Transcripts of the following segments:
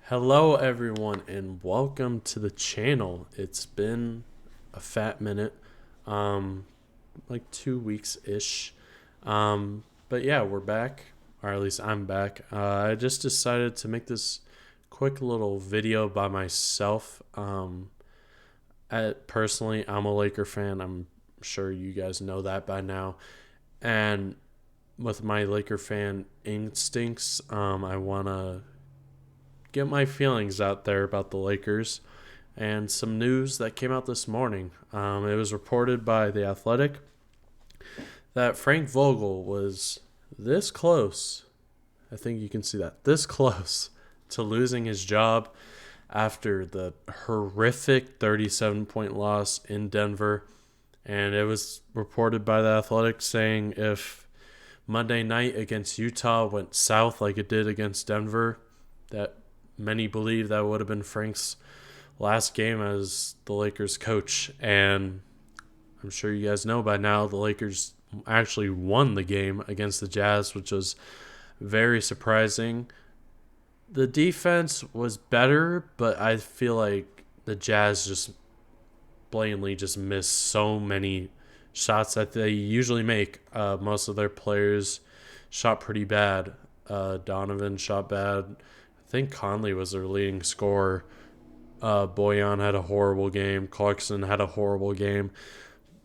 Hello, everyone, and welcome to the channel. It's been a fat minute, um, like 2 weeks ish. But yeah, we're back, or at least I'm back. I just decided to make this quick little video by myself. Personally, I'm a Laker fan. I'm sure you guys know that by now. And with my Laker fan instincts, I want to get my feelings out there about the Lakers and some news that came out this morning. It was reported by The Athletic that Frank Vogel was this close. I think you can see that. This close to losing his job after the horrific 37-point loss in Denver. And it was reported by The Athletic saying if Monday night against Utah went south like it did against Denver, that many believe that would have been Frank's last game as the Lakers coach. And I'm sure you guys know by now the Lakers actually won the game against the Jazz, which was very surprising. The defense was better, but I feel like the Jazz just blatantly just missed so many shots that they usually make. Most of their players shot pretty bad. Donovan shot bad. I think Conley was their leading scorer. Boyan had a horrible game. Clarkson had a horrible game.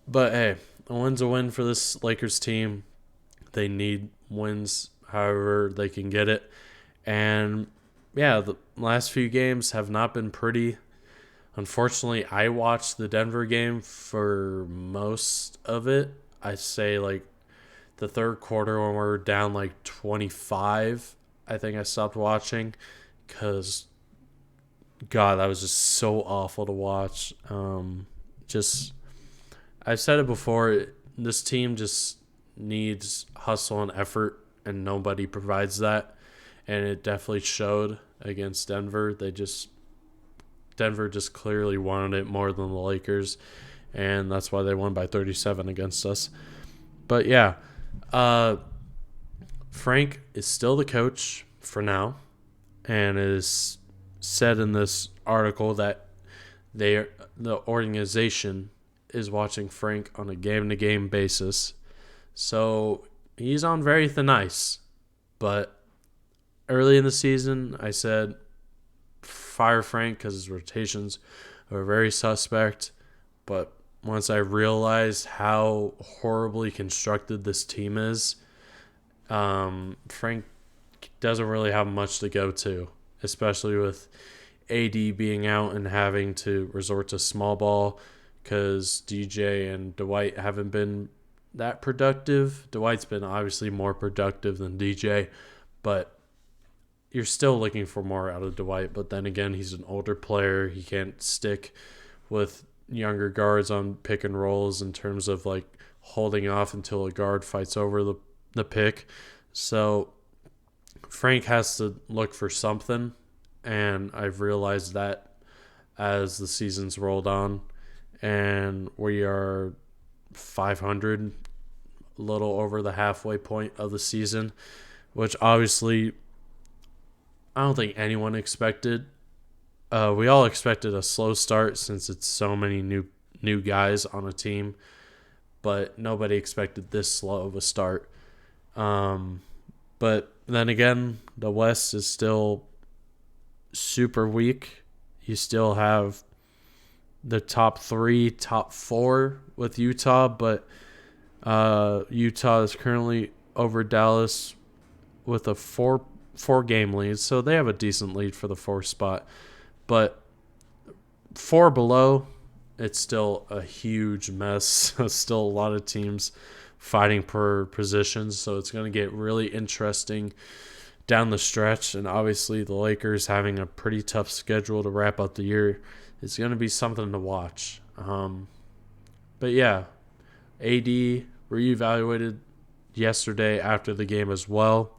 But hey, a win's a win for this Lakers team. They need wins however they can get it. And yeah, the last few games have not been pretty. Unfortunately, I watched the Denver game for most of it. I say like the third quarter when we were down like 25. I think I stopped watching because God, that was just so awful to watch. Just I've said it before. This team just needs hustle and effort, and nobody provides that. And it definitely showed against Denver. Denver just clearly wanted it more than the Lakers, and that's why they won by 37 against us. But yeah, Frank is still the coach for now, and is said in this article that the organization is watching Frank on a game-to-game basis. So he's on very thin ice. But early in the season, I said fire Frank because his rotations are very suspect. But once I realized how horribly constructed this team is, Frank doesn't really have much to go to, especially with AD being out and having to resort to small ball because DJ and Dwight haven't been that productive. Dwight's been obviously more productive than DJ, but you're still looking for more out of Dwight. But then again, he's an older player. He can't stick with younger guards on pick and rolls in terms of like holding off until a guard fights over the pick. So Frank has to look for something, and I've realized that as the season's rolled on, and we are 500, a little over the halfway point of the season, which obviously I don't think anyone expected. We all expected a slow start since it's so many new guys on a team, but nobody expected this slow of a start. But then again, the West is still super weak. You still have the top three, top four with Utah, but Utah is currently over Dallas with a four game lead, so they have a decent lead for the fourth spot. But four below, it's still a huge mess. Still a lot of teams fighting per positions, so it's going to get really interesting down the stretch. And obviously, the Lakers having a pretty tough schedule to wrap up the year is going to be something to watch. But yeah, AD reevaluated yesterday after the game as well.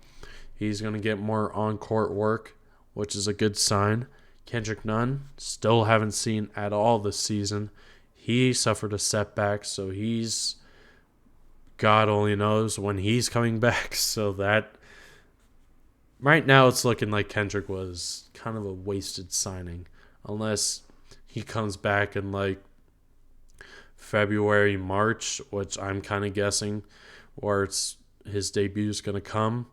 He's going to get more on-court work, which is a good sign. Kendrick Nunn, still haven't seen at all this season. He suffered a setback, so God only knows when he's coming back. So that right now it's looking like Kendrick was kind of a wasted signing, unless he comes back in like February, March, which I'm kind of guessing, where his debut is going to come.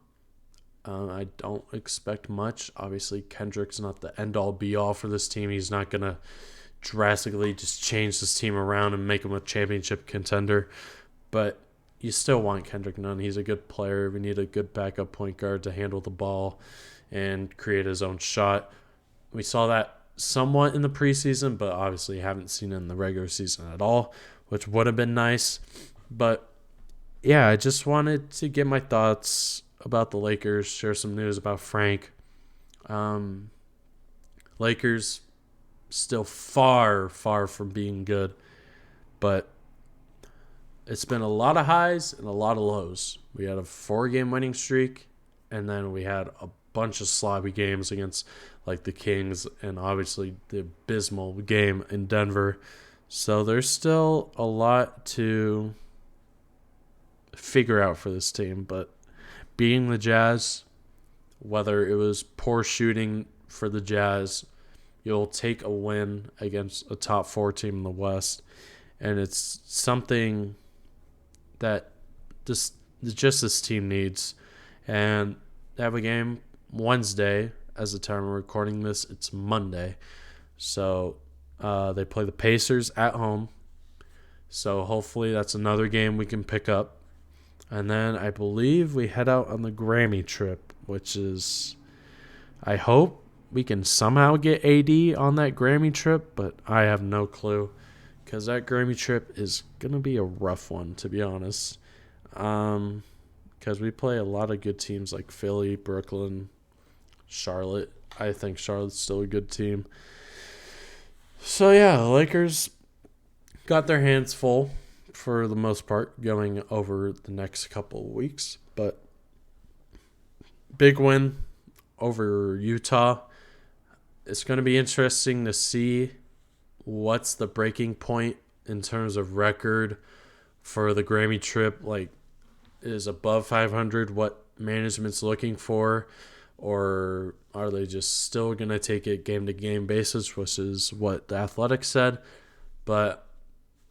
I don't expect much. Obviously, Kendrick's not the end-all, be-all for this team. He's not going to drastically just change this team around and make him a championship contender. But you still want Kendrick Nunn. He's a good player. We need a good backup point guard to handle the ball and create his own shot. We saw that somewhat in the preseason, but obviously haven't seen it in the regular season at all, which would have been nice. But yeah, I just wanted to get my thoughts about the Lakers, share some news about Frank. Lakers still far, far from being good, but it's been a lot of highs and a lot of lows. We had a 4-game winning streak, and then we had a bunch of sloppy games against like the Kings and obviously the abysmal game in Denver. So there's still a lot to figure out for this team, but beating the Jazz, whether it was poor shooting for the Jazz, you'll take a win against a top 4 team in the West, and it's something that just this team needs. And they have a game Wednesday. As the time we're recording this, it's Monday. So they play the Pacers at home. So hopefully that's another game we can pick up. And then I believe we head out on the Grammy trip, which is, I hope we can somehow get AD on that Grammy trip, but I have no clue because that Grammy trip is going to be a rough one, to be honest. Because we play a lot of good teams like Philly, Brooklyn, Charlotte. I think Charlotte's still a good team. So yeah, the Lakers got their hands full for the most part going over the next couple of weeks. But big win over Utah. It's going to be interesting to see what's the breaking point in terms of record for the Grammy trip. Like, is above 500 what management's looking for? Or are they just still going to take it game-to-game basis, which is what the Athletic said? But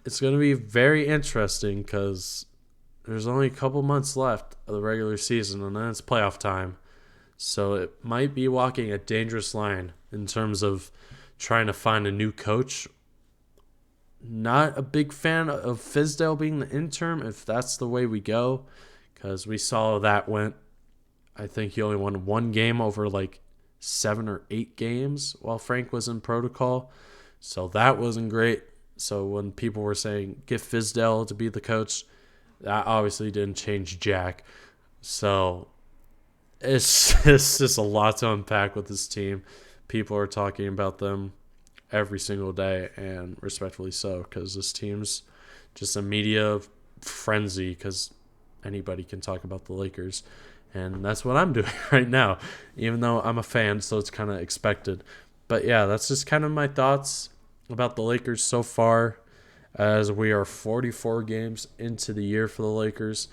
it's going to be very interesting because there's only a couple months left of the regular season, and then it's playoff time. So it might be walking a dangerous line in terms of trying to find a new coach. Not a big fan of Fizdale being the interim if that's the way we go, because we saw that went. I think he only won 1 game over like 7 or 8 games while Frank was in protocol. So that wasn't great. So when people were saying get Fizdale to be the coach, that obviously didn't change jack. So it's just a lot to unpack with this team. People are talking about them every single day, and respectfully so, because this team's just a media frenzy because anybody can talk about the Lakers. And that's what I'm doing right now, even though I'm a fan, so it's kind of expected. But yeah, that's just kind of my thoughts about the Lakers so far, as we are 44 games into the year for the Lakers.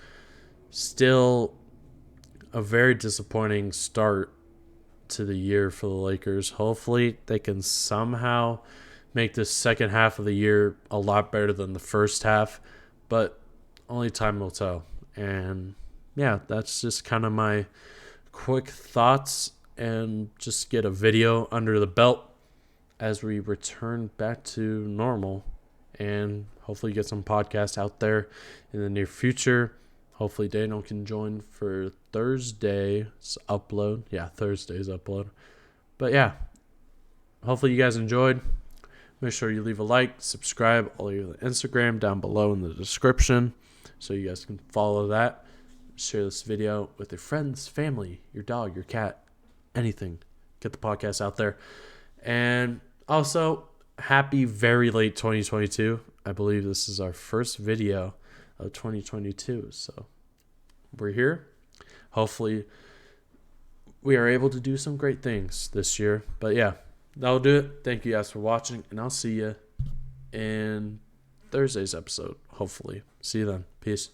Still a very disappointing start to the year for the Lakers. Hopefully they can somehow make this second half of the year a lot better than the first half, but only time will tell. And yeah, that's just kind of my quick thoughts, and just get a video under the belt as we return back to normal, and hopefully get some podcasts out there in the near future. Hopefully Daniel can join for Thursday's upload. Yeah, Thursday's upload. But yeah, hopefully you guys enjoyed. Make sure you leave a like, subscribe, all your Instagram down below in the description so you guys can follow that. Share this video with your friends, family, your dog, your cat, anything. Get the podcast out there. And also, happy very late 2022. I believe this is our first video of 2022. So we're here. Hopefully we are able to do some great things this year. But yeah, that'll do it. Thank you guys for watching, and I'll see you in Thursday's episode, hopefully. See you then. Peace.